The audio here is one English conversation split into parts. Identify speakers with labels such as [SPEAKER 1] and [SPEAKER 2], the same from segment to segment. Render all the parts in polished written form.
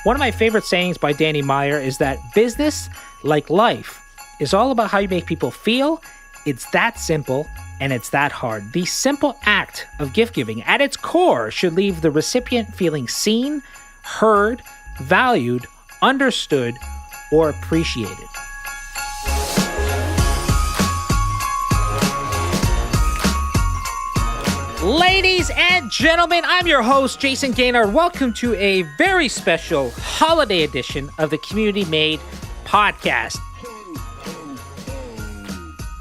[SPEAKER 1] One of my favorite sayings by Danny Meyer is that business, like life, is all about how you make people feel. It's that simple and it's that hard. The simple act of gift giving at its core should leave the recipient feeling seen, heard, valued, understood, or appreciated. Ladies and gentlemen, I'm your host, Jayson Gaignard. Welcome to a very special holiday edition of the Community Made podcast.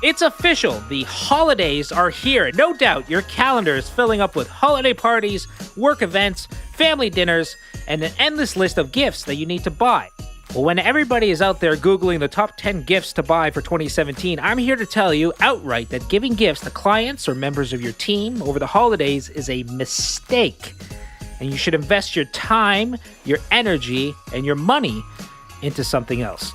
[SPEAKER 1] It's official. The holidays are here. No doubt your calendar is filling up with holiday parties, work events, family dinners, and an endless list of gifts that you need to buy. Well, when everybody is out there Googling the top 10 gifts to buy for 2017, I'm here to tell you outright that giving gifts to clients or members of your team over the holidays is a mistake. And you should invest your time, your energy, and your money into something else.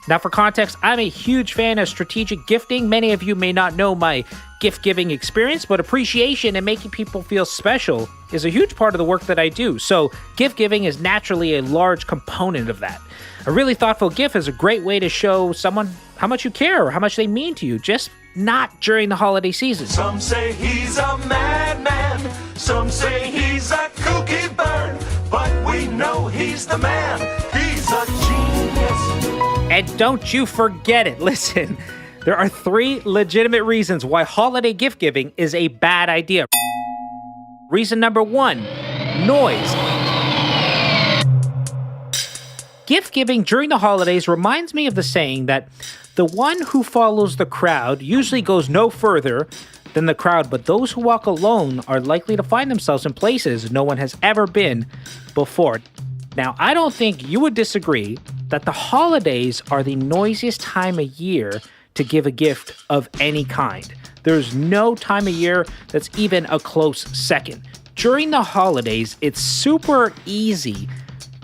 [SPEAKER 1] Now, for context, I'm a huge fan of strategic gifting. Many of you may not know my gift-giving experience, but appreciation and making people feel special is a huge part of the work that I do. So gift-giving is naturally a large component of that. A really thoughtful gift is a great way to show someone how much you care or how much they mean to you, just not during the holiday season.
[SPEAKER 2] Some say he's a madman, some say he's a kooky bird, but we know he's the man, he's a genius.
[SPEAKER 1] And don't you forget it. Listen, there are 3 legitimate reasons why holiday gift giving is a bad idea. Reason number 1, noise. Gift giving during the holidays reminds me of the saying that the one who follows the crowd usually goes no further than the crowd, but those who walk alone are likely to find themselves in places no one has ever been before. Now, I don't think you would disagree that the holidays are the noisiest time of year to give a gift of any kind. There's no time of year that's even a close second. During the holidays, it's super easy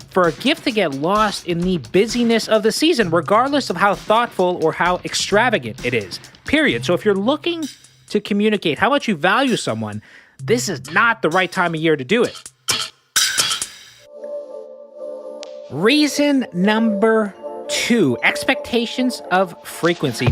[SPEAKER 1] for a gift to get lost in the busyness of the season, regardless of how thoughtful or how extravagant it is, period. So if you're looking to communicate how much you value someone, this is not the right time of year to do it. Reason number 2, expectations of frequency.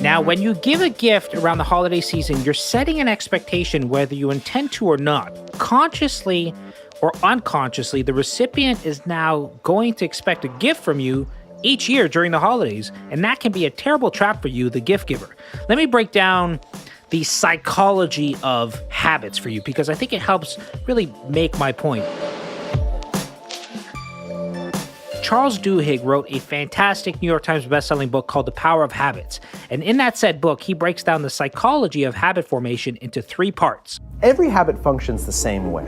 [SPEAKER 1] Now, when you give a gift around the holiday season, you're setting an expectation whether you intend to or not. Consciously or unconsciously, the recipient is now going to expect a gift from you each year during the holidays, and that can be a terrible trap for you, the gift giver. Let me break down the psychology of habits for you, because I think it helps really make my point. Charles Duhigg wrote a fantastic New York Times bestselling book called The Power of Habits. And in that said book, he breaks down the psychology of habit formation into 3 parts.
[SPEAKER 3] Every habit functions the same way.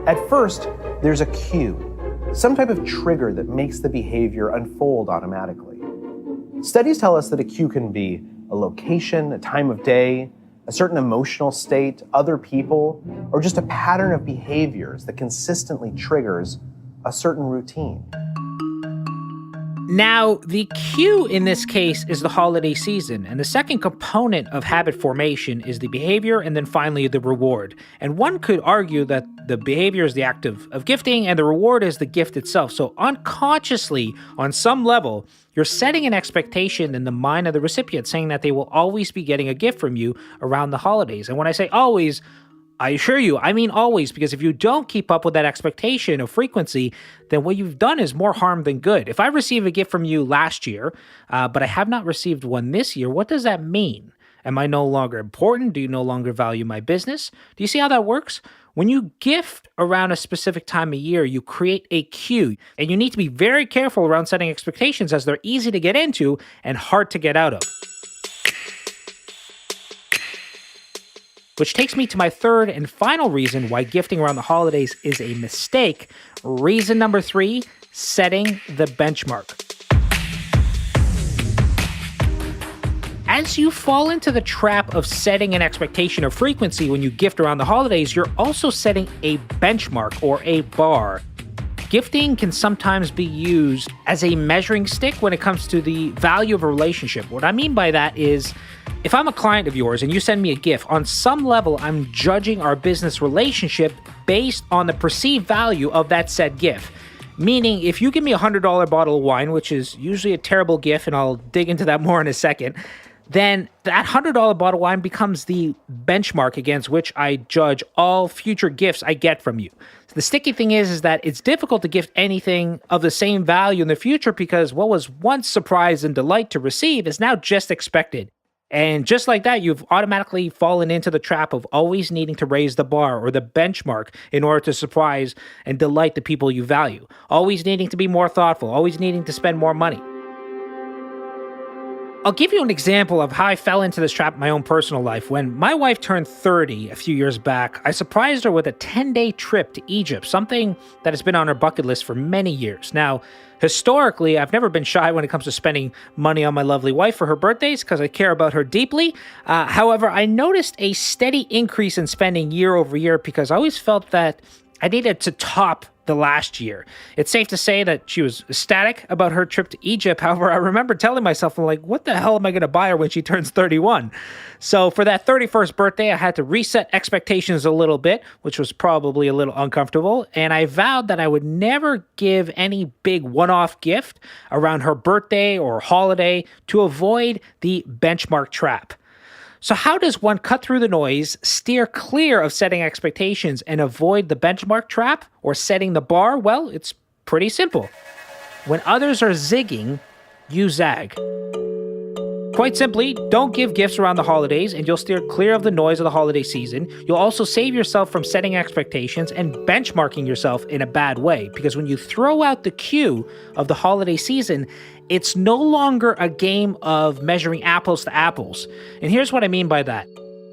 [SPEAKER 3] At first, there's a cue, some type of trigger that makes the behavior unfold automatically. Studies tell us that a cue can be a location, a time of day, a certain emotional state, other people, or just a pattern of behaviors that consistently triggers a certain routine.
[SPEAKER 1] Now, the cue in this case is the holiday season, and the second component of habit formation is the behavior, and then finally the reward. And one could argue that the behavior is the act of gifting, and the reward is the gift itself. So unconsciously, on some level, you're setting an expectation in the mind of the recipient, saying that they will always be getting a gift from you around the holidays. And when I say always, I assure you, I mean always, because if you don't keep up with that expectation of frequency, then what you've done is more harm than good. If I receive a gift from you last year, but I have not received one this year, what does that mean? Am I no longer important? Do you no longer value my business? Do you see how that works? When you gift around a specific time of year, you create a cue, and you need to be very careful around setting expectations, as they're easy to get into and hard to get out of. Which takes me to my third and final reason why gifting around the holidays is a mistake. Reason number 3, setting the benchmark. As you fall into the trap of setting an expectation of frequency when you gift around the holidays, you're also setting a benchmark or a bar. Gifting can sometimes be used as a measuring stick when it comes to the value of a relationship. What I mean by that is, if I'm a client of yours and you send me a gift, on some level, I'm judging our business relationship based on the perceived value of that said gift. Meaning, if you give me a $100 bottle of wine, which is usually a terrible gift, and I'll dig into that more in a second, then that $100 bottle of wine becomes the benchmark against which I judge all future gifts I get from you. So the sticky thing is that it's difficult to gift anything of the same value in the future because what was once surprise and delight to receive is now just expected. And just like that, you've automatically fallen into the trap of always needing to raise the bar or the benchmark in order to surprise and delight the people you value. Always needing to be more thoughtful, always needing to spend more money. I'll give you an example of how I fell into this trap in my own personal life. When my wife turned 30 a few years back, I surprised her with a 10-day trip to Egypt, something that has been on her bucket list for many years. Now, historically, I've never been shy when it comes to spending money on my lovely wife for her birthdays because I care about her deeply. However, I noticed a steady increase in spending year over year because I always felt that I needed to top the last year. It's safe to say that she was ecstatic about her trip to Egypt. However, I remember telling myself, I'm like, what the hell am I going to buy her when she turns 31? So for that 31st birthday, I had to reset expectations a little bit, which was probably a little uncomfortable. And I vowed that I would never give any big one-off gift around her birthday or holiday to avoid the benchmark trap. So how does one cut through the noise, steer clear of setting expectations, and avoid the benchmark trap or setting the bar? Well, it's pretty simple. When others are zigging, you zag. Quite simply, don't give gifts around the holidays and you'll steer clear of the noise of the holiday season. You'll also save yourself from setting expectations and benchmarking yourself in a bad way. Because when you throw out the cue of the holiday season, it's no longer a game of measuring apples to apples. And here's what I mean by that.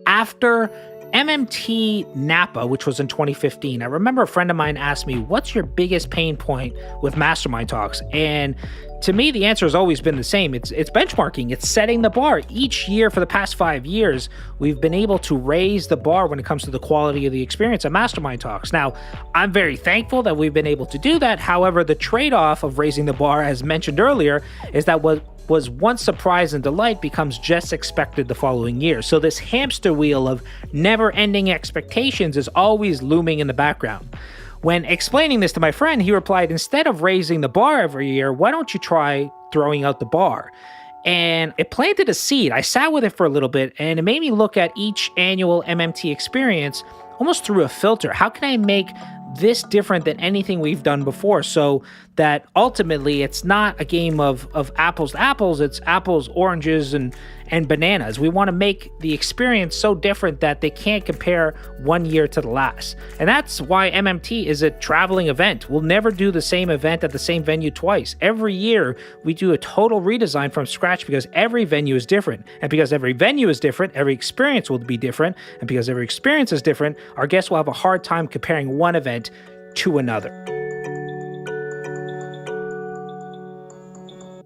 [SPEAKER 1] After MMT Napa, which was in 2015, I remember a friend of mine asked me, what's your biggest pain point with mastermind talks? And to me, the answer has always been the same. It's benchmarking. It's setting the bar. Each year for the past 5 years, we've been able to raise the bar when it comes to the quality of the experience at mastermind talks. Now, I'm very thankful that we've been able to do that. However, the trade-off of raising the bar, as mentioned earlier, is that what was once surprise and delight becomes just expected the following year. So this hamster wheel of never-ending expectations is always looming in the background. When explaining this to my friend, he replied, instead of raising the bar every year, why don't you try throwing out the bar? And it planted a seed. I sat with it for a little bit, and it made me look at each annual MMT experience almost through a filter. How can I make this different than anything we've done before so that ultimately it's not a game of apples to apples, it's apples, oranges, and bananas. We want to make the experience so different that they can't compare one year to the last. And that's why MMT is a traveling event. We'll never do the same event at the same venue twice. Every year we do a total redesign from scratch because every venue is different. And because every venue is different, every experience will be different. And because every experience is different, our guests will have a hard time comparing one event to another.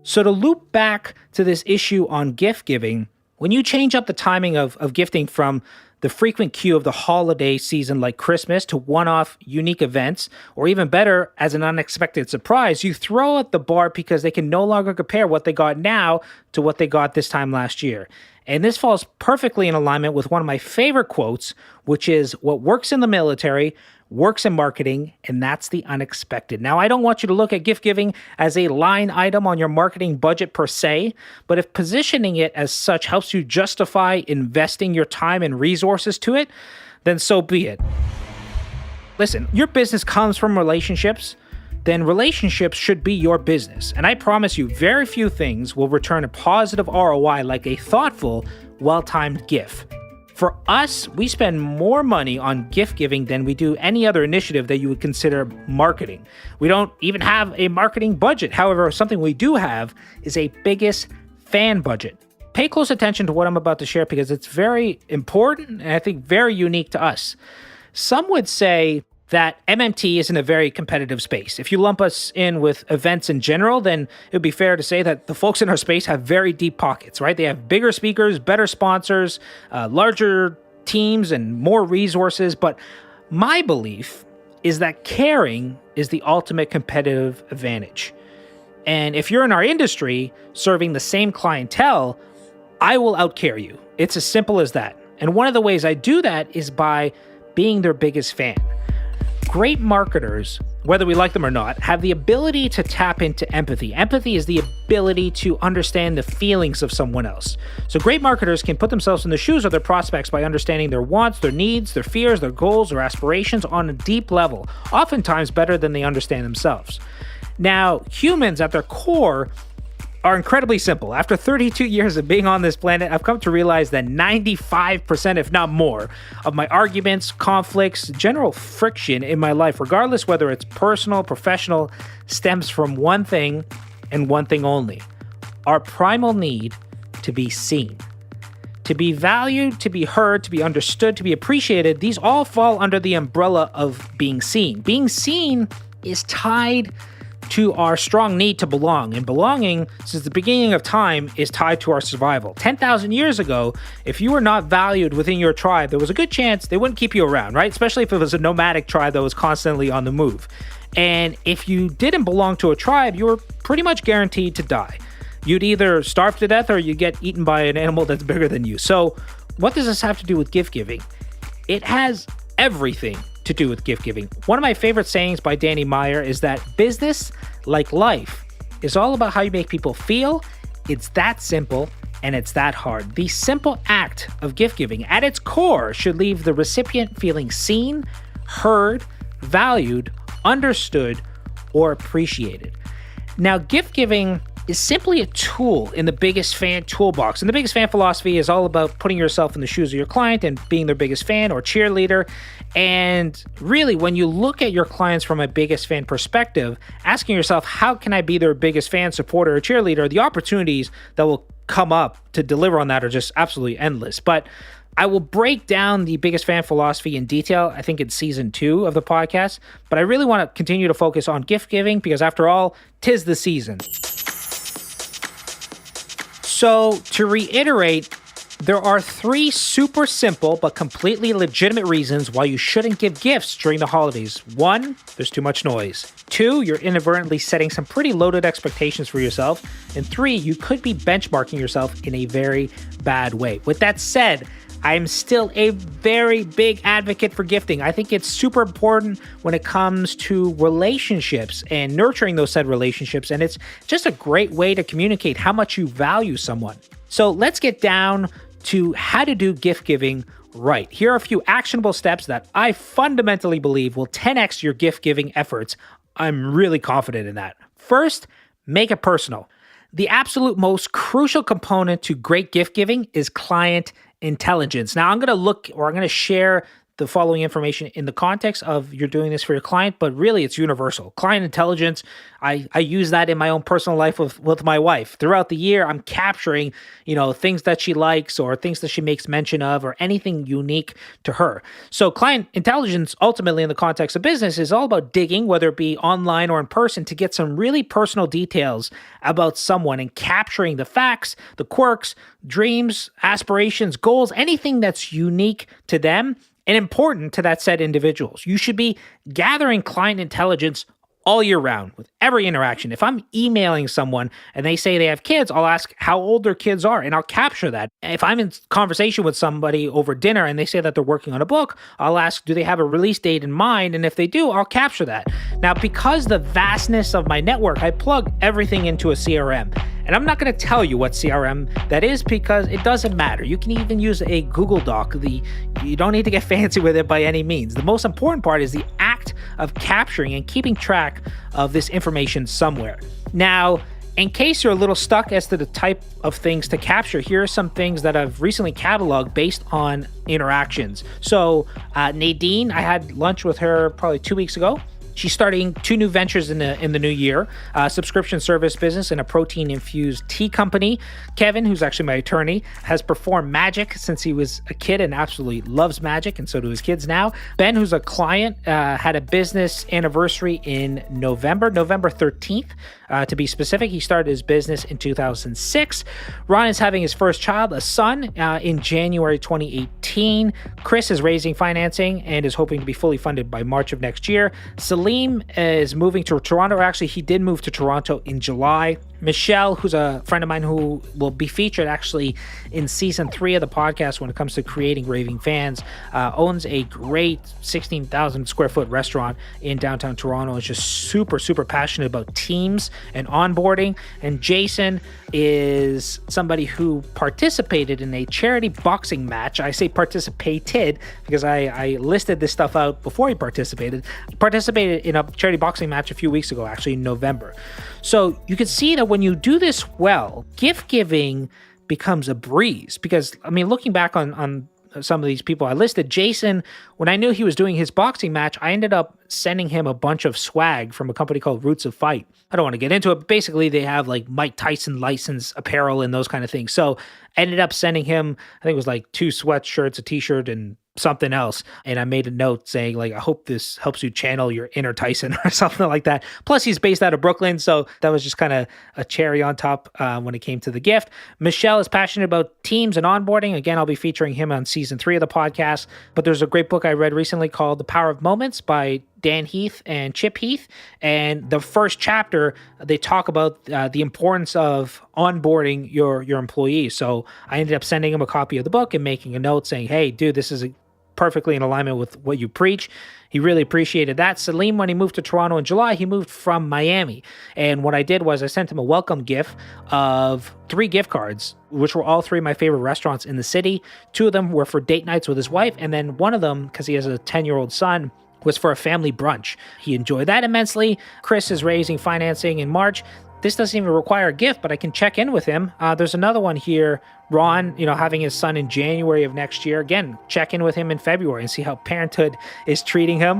[SPEAKER 1] So to loop back to this issue on gift giving, when you change up the timing of gifting from the frequent queue of the holiday season like Christmas to one-off unique events, or even better, as an unexpected surprise, you throw out the bar because they can no longer compare what they got now to what they got this time last year. And this falls perfectly in alignment with one of my favorite quotes, which is, what works in the military works in marketing, and that's the unexpected. Now, I don't want you to look at gift giving as a line item on your marketing budget per se, but if positioning it as such helps you justify investing your time and resources to it, then so be it. Listen, your business comes from relationships, then relationships should be your business. And I promise you, very few things will return a positive ROI like a thoughtful, well-timed gift. For us, we spend more money on gift giving than we do any other initiative that you would consider marketing. We don't even have a marketing budget. However, something we do have is a biggest fan budget. Pay close attention to what I'm about to share because it's very important and I think very unique to us. Some would say that MMT is in a very competitive space. If you lump us in with events in general, then it would be fair to say that the folks in our space have very deep pockets, right? They have bigger speakers, better sponsors, larger teams, and more resources. But my belief is that caring is the ultimate competitive advantage. And if you're in our industry serving the same clientele, I will outcare you. It's as simple as that. And one of the ways I do that is by being their biggest fan. great marketers, whether we like them or not, have the ability to tap into empathy. Empathy is the ability to understand the feelings of someone else. So great marketers can put themselves in the shoes of their prospects by understanding their wants, their needs, their fears, their goals, their aspirations on a deep level, oftentimes better than they understand themselves. Now, humans at their core are incredibly simple. After 32 years of being on this planet, I've come to realize that 95%, if not more, of my arguments, conflicts, general friction in my life, regardless whether it's personal, professional, stems from one thing and one thing only: our primal need to be seen. To be valued, to be heard, to be understood, to be appreciated, these all fall under the umbrella of being seen. Being seen is tied to our strong need to belong, and belonging, since the beginning of time, is tied to our survival. 10,000 years ago, if you were not valued within your tribe, there was a good chance they wouldn't keep you around, right? Especially if it was a nomadic tribe that was constantly on the move. And if you didn't belong to a tribe, you were pretty much guaranteed to die. You'd either starve to death or you get eaten by an animal that's bigger than you. So what does this have to do with gift giving? It has everything to do with gift giving. One of my favorite sayings by Danny Meyer is that business, like life, is all about how you make people feel. It's that simple and it's that hard. The simple act of gift giving at its core should leave the recipient feeling seen, heard, valued, understood, or appreciated. Now, gift giving is simply a tool in the biggest fan toolbox. And the biggest fan philosophy is all about putting yourself in the shoes of your client and being their biggest fan or cheerleader. And really, when you look at your clients from a biggest fan perspective, asking yourself, how can I be their biggest fan, supporter, or cheerleader, the opportunities that will come up to deliver on that are just absolutely endless. But I will break down the biggest fan philosophy in detail, I think it's season 2 of the podcast. But I really want to continue to focus on gift giving because after all, 'tis the season. So, to reiterate, there are 3 super simple but completely legitimate reasons why you shouldn't give gifts during the holidays. 1, there's too much noise. 2, you're inadvertently setting some pretty loaded expectations for yourself. And 3, you could be benchmarking yourself in a very bad way. With that said, I'm still a very big advocate for gifting. I think it's super important when it comes to relationships and nurturing those said relationships. And it's just a great way to communicate how much you value someone. So let's get down to how to do gift giving right. Here are a few actionable steps that I fundamentally believe will 10x your gift giving efforts. I'm really confident in that. First, make it personal. The absolute most crucial component to great gift giving is client intelligence. Now, I'm going to share the following information in the context of you're doing this for your client, but really it's universal. Client intelligence, I use that in my own personal life with my wife. Throughout the year, I'm capturing, things that she likes or things that she makes mention of or anything unique to her. So client intelligence, ultimately in the context of business, is all about digging, whether it be online or in person, to get some really personal details about someone and capturing the facts, the quirks, dreams, aspirations, goals, anything that's unique to them and important to that said individuals. You should be gathering client intelligence all year round with every interaction. If I'm emailing someone and they say they have kids, I'll ask how old their kids are and I'll capture that. If I'm in conversation with somebody over dinner and they say that they're working on a book, I'll ask, do they have a release date in mind? And if they do, I'll capture that. Now, because the vastness of my network, I plug everything into a CRM. And I'm not going to tell you what CRM that is because it doesn't matter. You can even use a Google Doc. You don't need to get fancy with it by any means. The most important part is the act of capturing and keeping track of this information somewhere. Now, in case you're a little stuck as to the type of things to capture, here are some things that I've recently cataloged based on interactions. So Nadine, I had lunch with her probably 2 weeks ago. She's starting 2 new ventures in the new year, a subscription service business and a protein-infused tea company. Kevin, who's actually my attorney, has performed magic since he was a kid and absolutely loves magic, and so do his kids now. Ben, who's a client, had a business anniversary in November 13th. To be specific, he started his business in 2006. Ron is having his first child, a son, in January 2018. Chris is raising financing and is hoping to be fully funded by March of next year. Salim is moving to Toronto. Actually, he did move to Toronto in July. Michelle, who's a friend of mine who will be featured actually in season 3 of the podcast when it comes to creating raving fans, owns a great 16,000 square foot restaurant in downtown Toronto. Is just super, super passionate about teams and onboarding. And Jayson is somebody who participated in a charity boxing match. I say participated because I listed this stuff out before he participated. He participated in a charity boxing match a few weeks ago, actually in November. So you can see that when you do this well, gift giving becomes a breeze. Because, I mean, looking back on some of these people I listed, Jayson, when I knew he was doing his boxing match, I ended up sending him a bunch of swag from a company called Roots of Fight. I don't want to get into it, but basically they have like Mike Tyson licensed apparel and those kind of things. So I ended up sending him, I think it was like 2 sweatshirts, a t-shirt, and something else. And I made a note saying, like, I hope this helps you channel your inner Tyson or something like that. Plus, he's based out of Brooklyn. So that was just kind of a cherry on top when it came to the gift. Michelle is passionate about teams and onboarding. Again, I'll be featuring him on season 3 of the podcast. But there's a great book I read recently called The Power of Moments by Dan Heath and Chip Heath. And the first chapter, they talk about the importance of onboarding your employees. So I ended up sending him a copy of the book and making a note saying, hey, dude, this is perfectly in alignment with what you preach. He really appreciated that. Salim, when he moved to Toronto in July, he moved from Miami. And what I did was I sent him a welcome gift of 3 gift cards, which were all 3 of my favorite restaurants in the city. 2 of them were for date nights with his wife. And then one of them, because he has a 10-year-old son, was for a family brunch. He enjoyed that immensely. Chris is raising financing in March. This doesn't even require a gift, but I can check in with him. There's another one here. Ron, having his son in January of next year. Again, check in with him in February and see how parenthood is treating him.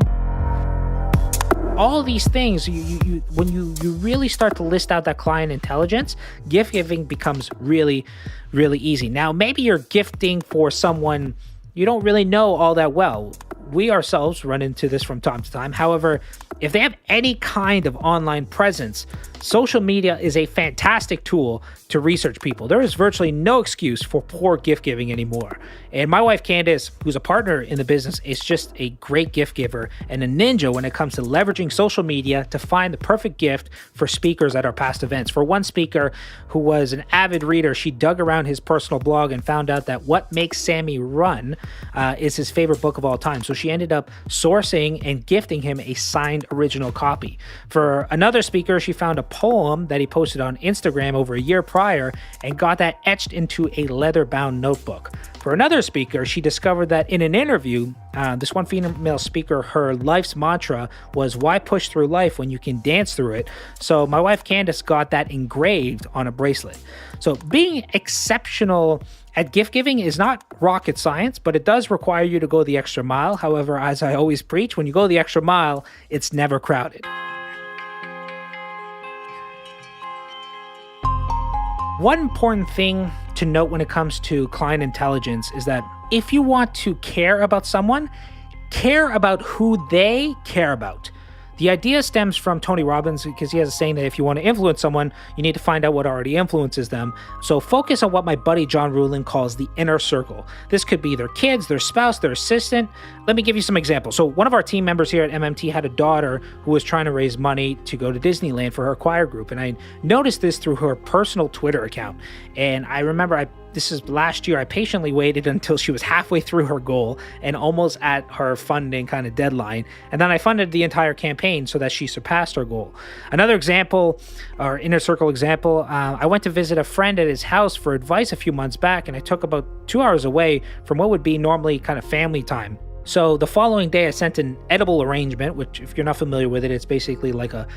[SPEAKER 1] All these things, when you really start to list out that client intelligence, gift giving becomes really, really easy. Now, maybe you're gifting for someone you don't really know all that well. We ourselves run into this from time to time. However, if they have any kind of online presence, social media is a fantastic tool to research people. There is virtually no excuse for poor gift giving anymore. And my wife, Candace, who's a partner in the business, is just a great gift giver and a ninja when it comes to leveraging social media to find the perfect gift for speakers at our past events. For one speaker who was an avid reader, she dug around his personal blog and found out that What Makes Sammy Run is his favorite book of all time. So she ended up sourcing and gifting him a signed original copy. For another speaker, she found a poem that he posted on Instagram over a year prior and got that etched into a leather-bound notebook. For another speaker, she discovered that in an interview, this one female speaker, her life's mantra was, why push through life when you can dance through it? So my wife, Candace, got that engraved on a bracelet. So being exceptional at gift giving is not rocket science, but it does require you to go the extra mile. However, as I always preach, when you go the extra mile, it's never crowded. One important thing to note when it comes to client intelligence is that if you want to care about someone, care about who they care about. The idea stems from Tony Robbins because he has a saying that if you want to influence someone, you need to find out what already influences them. So focus on what my buddy John Rulin calls the inner circle. This could be their kids, their spouse, their assistant. Let me give you some examples. So one of our team members here at MMT had a daughter who was trying to raise money to go to Disneyland for her choir group. And I noticed this through her personal Twitter account. And I remember this is last year, I patiently waited until she was halfway through her goal and almost at her funding kind of deadline. And then I funded the entire campaign so that she surpassed her goal. Another example, or inner circle example, I went to visit a friend at his house for advice a few months back, and I took about 2 hours away from what would be normally kind of family time. So the following day, I sent an edible arrangement, which if you're not familiar with it, it's basically like a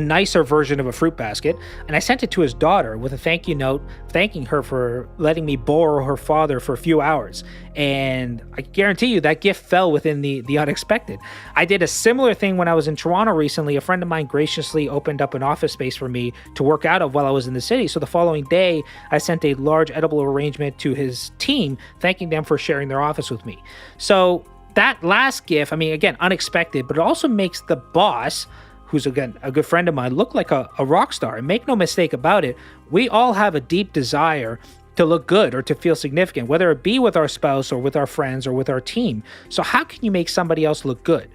[SPEAKER 1] nicer version of a fruit basket, and I sent it to his daughter with a thank you note thanking her for letting me borrow her father for a few hours. And I guarantee you that gift fell within the unexpected. I did a similar thing when I was in Toronto recently. A friend of mine graciously opened up an office space for me to work out of while I was in the city. So the following day, I sent a large edible arrangement to his team, thanking them for sharing their office with me. So that last gift, I mean, again, unexpected, but it also makes the boss, who's, again, a good friend of mine, look like a rock star. And make no mistake about it, we all have a deep desire to look good or to feel significant, whether it be with our spouse or with our friends or with our team. So how can you make somebody else look good?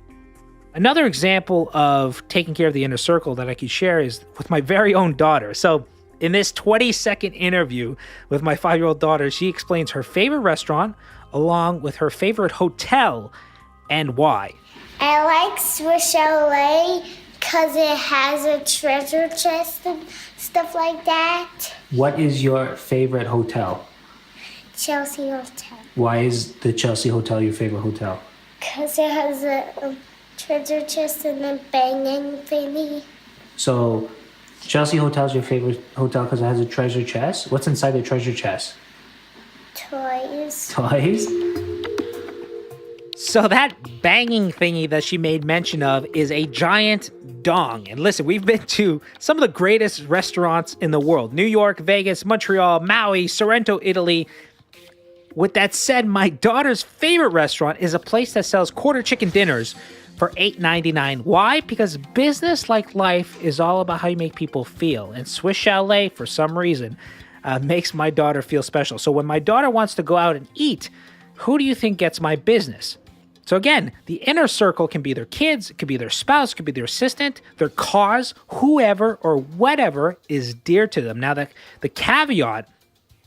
[SPEAKER 1] Another example of taking care of the inner circle that I could share is with my very own daughter. So in this 20-second interview with my 5-year-old daughter, she explains her favorite restaurant along with her favorite hotel and why.
[SPEAKER 4] I like Swiss Chalet because it has a treasure chest and stuff like that.
[SPEAKER 1] What is your favorite hotel?
[SPEAKER 4] Chelsea Hotel.
[SPEAKER 1] Why is the Chelsea Hotel your favorite hotel?
[SPEAKER 4] Because it has a treasure chest and a banging thingy.
[SPEAKER 1] So Chelsea Hotel is your favorite hotel because it has a treasure chest? What's inside the treasure chest?
[SPEAKER 4] Toys.
[SPEAKER 1] Toys? So that banging thingy that she made mention of is a giant dong. And listen, we've been to some of the greatest restaurants in the world. New York, Vegas, Montreal, Maui, Sorrento, Italy. With that said, my daughter's favorite restaurant is a place that sells quarter chicken dinners for $8.99. Why? Because business, like life, is all about how you make people feel. And Swiss Chalet, for some reason, makes my daughter feel special. So when my daughter wants to go out and eat, who do you think gets my business? So again, the inner circle can be their kids, it could be their spouse, it could be their assistant, their cause, whoever or whatever is dear to them. Now, the caveat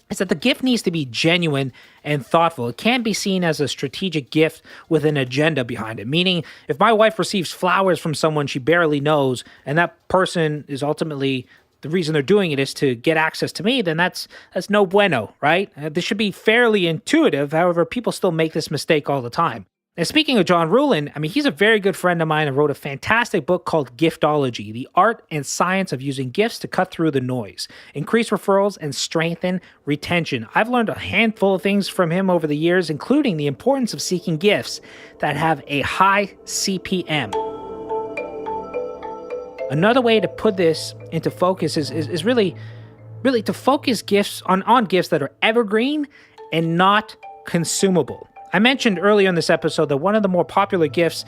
[SPEAKER 1] is that the gift needs to be genuine and thoughtful. It can't be seen as a strategic gift with an agenda behind it. Meaning, if my wife receives flowers from someone she barely knows, and that person is ultimately the reason they're doing it is to get access to me, then that's no bueno, right? This should be fairly intuitive. However, people still make this mistake all the time. And speaking of John Ruhlin, I mean, he's a very good friend of mine and wrote a fantastic book called Giftology, the art and science of using gifts to cut through the noise, increase referrals, and strengthen retention. I've learned a handful of things from him over the years, including the importance of seeking gifts that have a high CPM. Another way to put this into focus is really to focus gifts on gifts that are evergreen and not consumable. I mentioned earlier in this episode that one of the more popular gifts,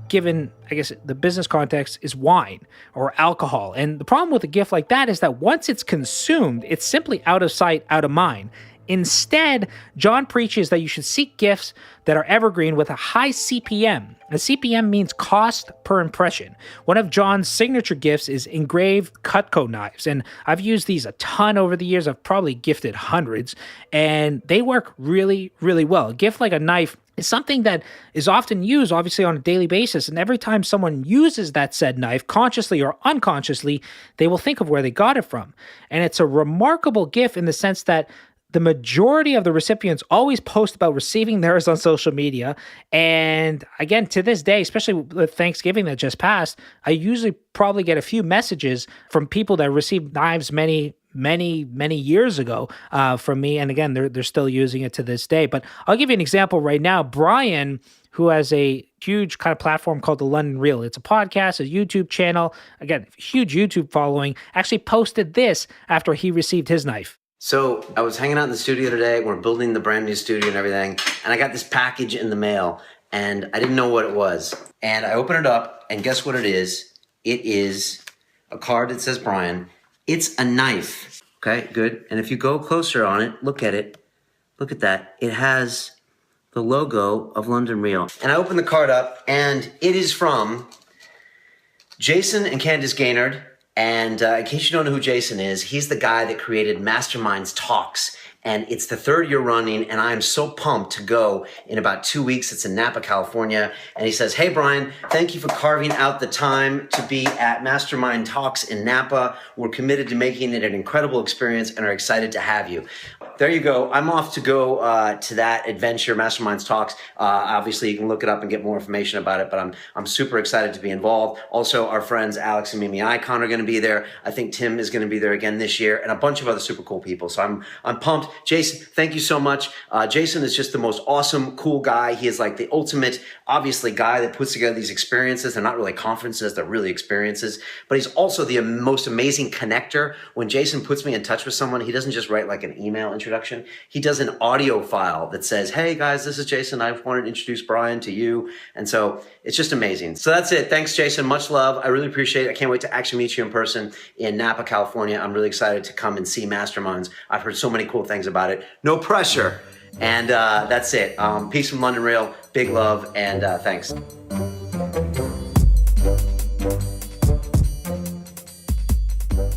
[SPEAKER 1] given, I guess, the business context, is wine or alcohol. And the problem with a gift like that is that once it's consumed, it's simply out of sight, out of mind. Instead, John preaches that you should seek gifts that are evergreen with a high CPM. A CPM means cost per impression. One of John's signature gifts is engraved Cutco knives, and I've used these a ton over the years. I've probably gifted hundreds, and they work really, really well. A gift like a knife is something that is often used, obviously, on a daily basis, and every time someone uses that said knife, consciously or unconsciously, they will think of where they got it from. And it's a remarkable gift in the sense that the majority of the recipients always post about receiving theirs on social media. And again, to this day, especially with Thanksgiving that just passed, I usually probably get a few messages from people that received knives many years ago from me. And again, they're still using it to this day. But I'll give you an example right now. Brian, who has a huge kind of platform called The London Reel. It's a podcast, a YouTube channel, again, huge YouTube following, actually posted this after he received his knife.
[SPEAKER 5] So I was hanging out in the studio today. We're building the brand new studio and everything. And I got this package in the mail and I didn't know what it was. And I open it up and guess what it is? It is a card that says Brian. It's a knife. Okay, good. And if you go closer on it, look at it. Look at that. It has the logo of London Reel. And I open the card up and it is from Jayson and Candice Gaignard. And in case you don't know who Jayson is, he's the guy that created Masterminds Talks. And it's the 3rd year running, and I am so pumped to go in about 2 weeks. It's in Napa, California. And he says, hey, Brian, thank you for carving out the time to be at Mastermind Talks in Napa. We're committed to making it an incredible experience and are excited to have you. There you go. I'm off to go to that adventure, Masterminds Talks. Obviously, you can look it up and get more information about it, but I'm super excited to be involved. Also, our friends Alex and Mimi Icon are going to be there. I think Tim is going to be there again this year, and a bunch of other super cool people. So I'm pumped. Jayson, thank you so much. Jayson is just the most awesome, cool guy. He is like the ultimate, obviously, guy that puts together these experiences. They're not really conferences, they're really experiences. But he's also the most amazing connector. When Jayson puts me in touch with someone, he doesn't just write like an email introduction. He does an audio file that says, hey guys, this is Jayson. I wanted to introduce Brian to you. And so it's just amazing. So that's it. Thanks, Jayson. Much love. I really appreciate it. I can't wait to actually meet you in person in Napa, California. I'm really excited to come and see Masterminds. I've heard so many cool things about it. No pressure. And that's it. Peace from London Reel. Big love and thanks.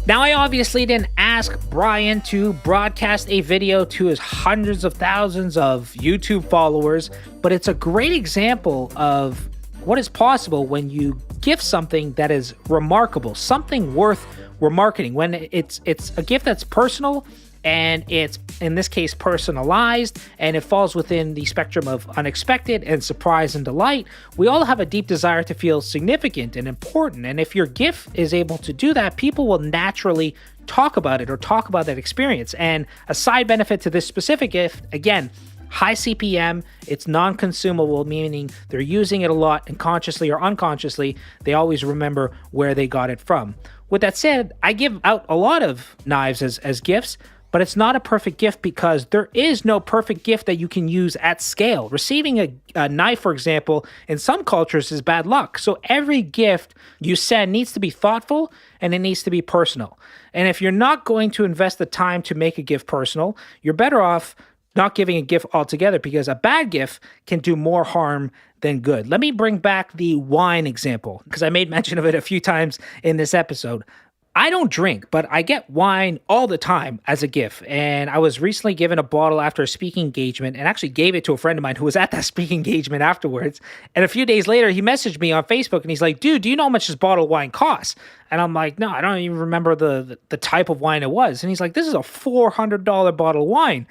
[SPEAKER 1] Now, I obviously didn't ask Brian to broadcast a video to his hundreds of thousands of YouTube followers, but it's a great example of what is possible when you gift something that is remarkable, something worth remarketing, when it's a gift that's personal and it's, in this case, personalized, and it falls within the spectrum of unexpected and surprise and delight. We all have a deep desire to feel significant and important, and if your gift is able to do that, people will naturally talk about it or talk about that experience. And a side benefit to this specific gift, again, high CPM, it's non-consumable, meaning they're using it a lot, and consciously or unconsciously, they always remember where they got it from. With that said, I give out a lot of knives as gifts, but it's not a perfect gift because there is no perfect gift that you can use at scale. Receiving a knife, for example, in some cultures is bad luck. So every gift you send needs to be thoughtful and it needs to be personal. And if you're not going to invest the time to make a gift personal, you're better off not giving a gift altogether, because a bad gift can do more harm than good. Let me bring back the wine example, because I made mention of it a few times in this episode. I don't drink, but I get wine all the time as a gift. And I was recently given a bottle after a speaking engagement and actually gave it to a friend of mine who was at that speaking engagement afterwards. And a few days later, he messaged me on Facebook and he's like, dude, do you know how much this bottle of wine costs? And I'm like, no, I don't even remember the type of wine it was. And he's like, this is a $400 bottle of wine.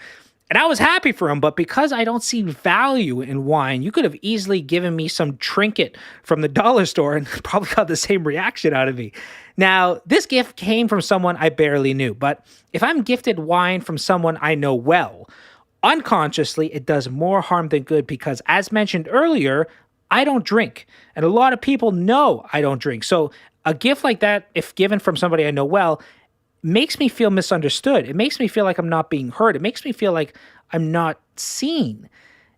[SPEAKER 1] And I was happy for him, but because I don't see value in wine, you could have easily given me some trinket from the dollar store and probably got the same reaction out of me. Now, this gift came from someone I barely knew, but if I'm gifted wine from someone I know well, unconsciously, it does more harm than good because, as mentioned earlier, I don't drink. And a lot of people know I don't drink. So a gift like that, if given from somebody I know well, makes me feel misunderstood. It makes me feel like I'm not being heard. It makes me feel like I'm not seen.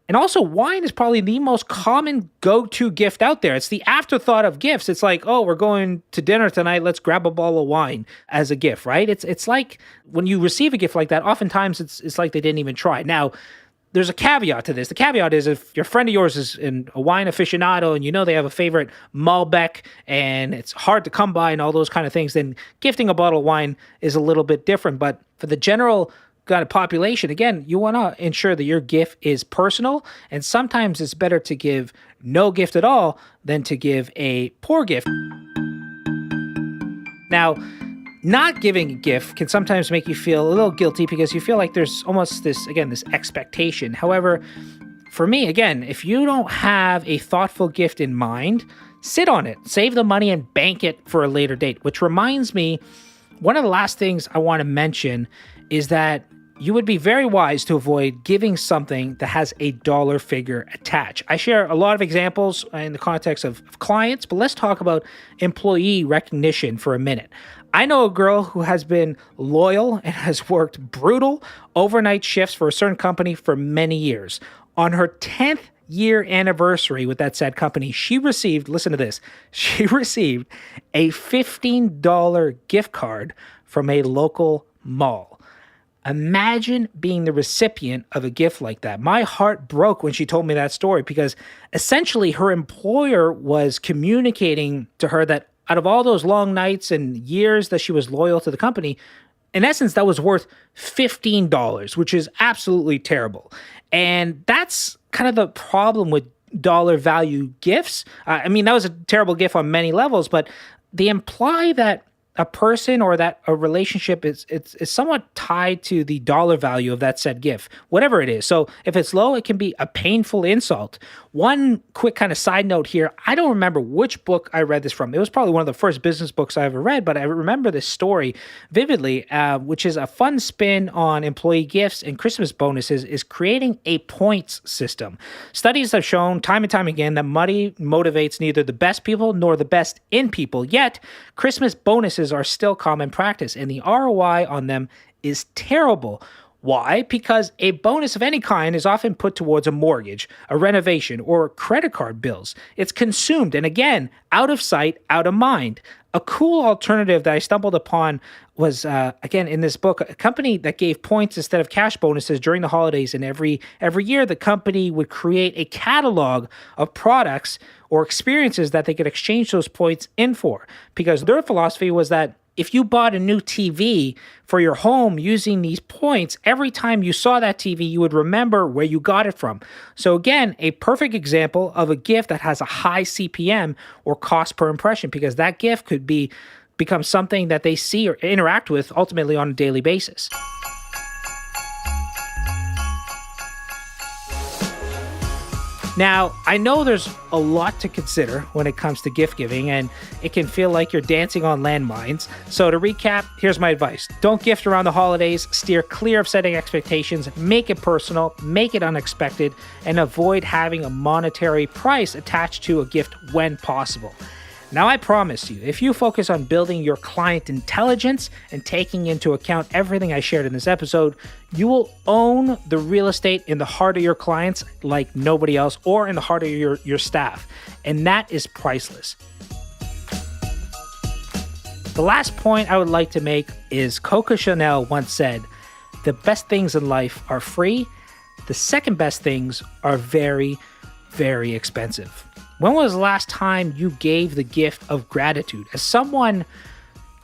[SPEAKER 1] And also, wine is probably the most common go-to gift out there. It's the afterthought of gifts. It's like, oh, we're going to dinner tonight. Let's grab a bottle of wine as a gift, right? It's like when you receive a gift like that, oftentimes it's like they didn't even try. Now, there's a caveat to this. The caveat is if your friend of yours is a wine aficionado and you know they have a favorite Malbec and it's hard to come by and all those kind of things, then gifting a bottle of wine is a little bit different. But for the general kind of population, again, you want to ensure that your gift is personal. And sometimes it's better to give no gift at all than to give a poor gift. Now, not giving a gift can sometimes make you feel a little guilty because you feel like there's almost this expectation. However, for me, again, if you don't have a thoughtful gift in mind, sit on it, save the money and bank it for a later date. Which reminds me, one of the last things I want to mention is that you would be very wise to avoid giving something that has a dollar figure attached. I share a lot of examples in the context of clients, but let's talk about employee recognition for a minute. I know a girl who has been loyal and has worked brutal overnight shifts for a certain company for many years. On her 10th year anniversary with that said company, she received, listen to this, she received a $15 gift card from a local mall. Imagine being the recipient of a gift like that. My heart broke when she told me that story because essentially her employer was communicating to her that out of all those long nights and years that she was loyal to the company, in essence, that was worth $15, which is absolutely terrible. And that's kind of the problem with dollar value gifts. I mean, that was a terrible gift on many levels, but they imply that a person or that a relationship is somewhat tied to the dollar value of that said gift, whatever it is. So if it's low, it can be a painful insult. One quick kind of side note here, I don't remember which book I read this from. It was probably one of the first business books I ever read, but I remember this story vividly, which is a fun spin on employee gifts and Christmas bonuses is creating a points system. Studies have shown time and time again that money motivates neither the best people nor the best in people, yet Christmas bonuses are still common practice, and the ROI on them is terrible. Why? Because a bonus of any kind is often put towards a mortgage, a renovation, or credit card bills. It's consumed, and again, out of sight, out of mind. A cool alternative that I stumbled upon was, again, in this book, a company that gave points instead of cash bonuses during the holidays, and every year the company would create a catalog of products or experiences that they could exchange those points in for, because their philosophy was that if you bought a new TV for your home using these points, every time you saw that TV, you would remember where you got it from. So again, a perfect example of a gift that has a high CPM or cost per impression, because that gift could become something that they see or interact with ultimately on a daily basis. Now, I know there's a lot to consider when it comes to gift giving, and it can feel like you're dancing on landmines. So to recap, here's my advice. Don't gift around the holidays, steer clear of setting expectations, make it personal, make it unexpected, and avoid having a monetary price attached to a gift when possible. Now, I promise you, if you focus on building your client intelligence and taking into account everything I shared in this episode, you will own the real estate in the heart of your clients like nobody else, or in the heart of your staff. And that is priceless. The last point I would like to make is Coco Chanel once said, "The best things in life are free. The second best things are very, very expensive." When was the last time you gave the gift of gratitude? As someone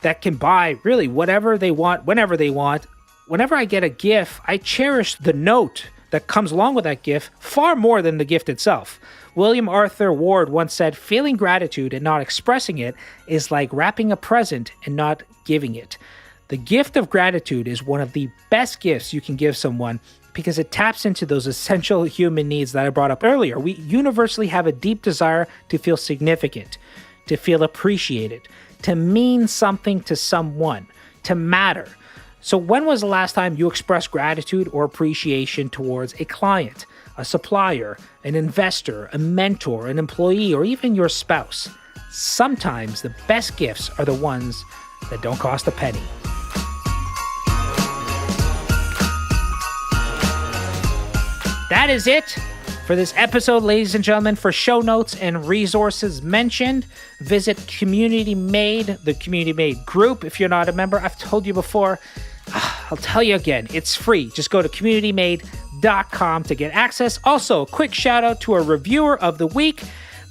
[SPEAKER 1] that can buy really whatever they want, whenever they want, whenever I get a gift, I cherish the note that comes along with that gift far more than the gift itself. William Arthur Ward once said, "Feeling gratitude and not expressing it is like wrapping a present and not giving it." The gift of gratitude is one of the best gifts you can give someone, because it taps into those essential human needs that I brought up earlier. We universally have a deep desire to feel significant, to feel appreciated, to mean something to someone, to matter. So when was the last time you expressed gratitude or appreciation towards a client, a supplier, an investor, a mentor, an employee, or even your spouse? Sometimes the best gifts are the ones that don't cost a penny. That is it for this episode, ladies and gentlemen. For show notes and resources mentioned, visit Community Made, the Community Made group. If you're not a member, I've told you before, I'll tell you again, it's free. Just go to communitymade.com to get access. Also, a quick shout out to a reviewer of the week,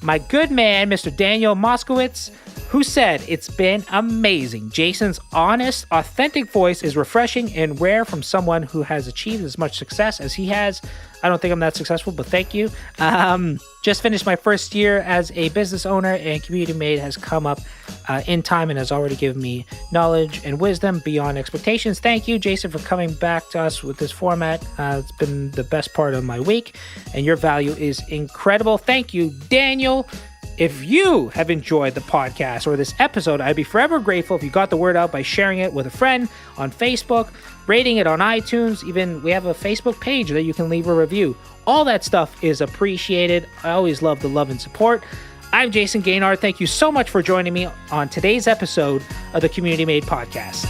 [SPEAKER 1] my good man, Mr. Daniel Moskowitz, who said, "It's been amazing. Jason's honest, authentic voice is refreshing and rare from someone who has achieved as much success as he has." I don't think I'm that successful, but thank you. Just finished my first year as a business owner, and Community Made has come up in time and has already given me knowledge and wisdom beyond expectations. Thank you, Jason, for coming back to us with this format. It's been the best part of my week, and your value is incredible. Thank you, Daniel. If you have enjoyed the podcast or this episode, I'd be forever grateful if you got the word out by sharing it with a friend on Facebook, rating it on iTunes. Even we have a Facebook page that you can leave a review. All that stuff is appreciated. I always love the love and support. I'm Jayson Gaignard. Thank you so much for joining me on today's episode of the Community Made Podcast.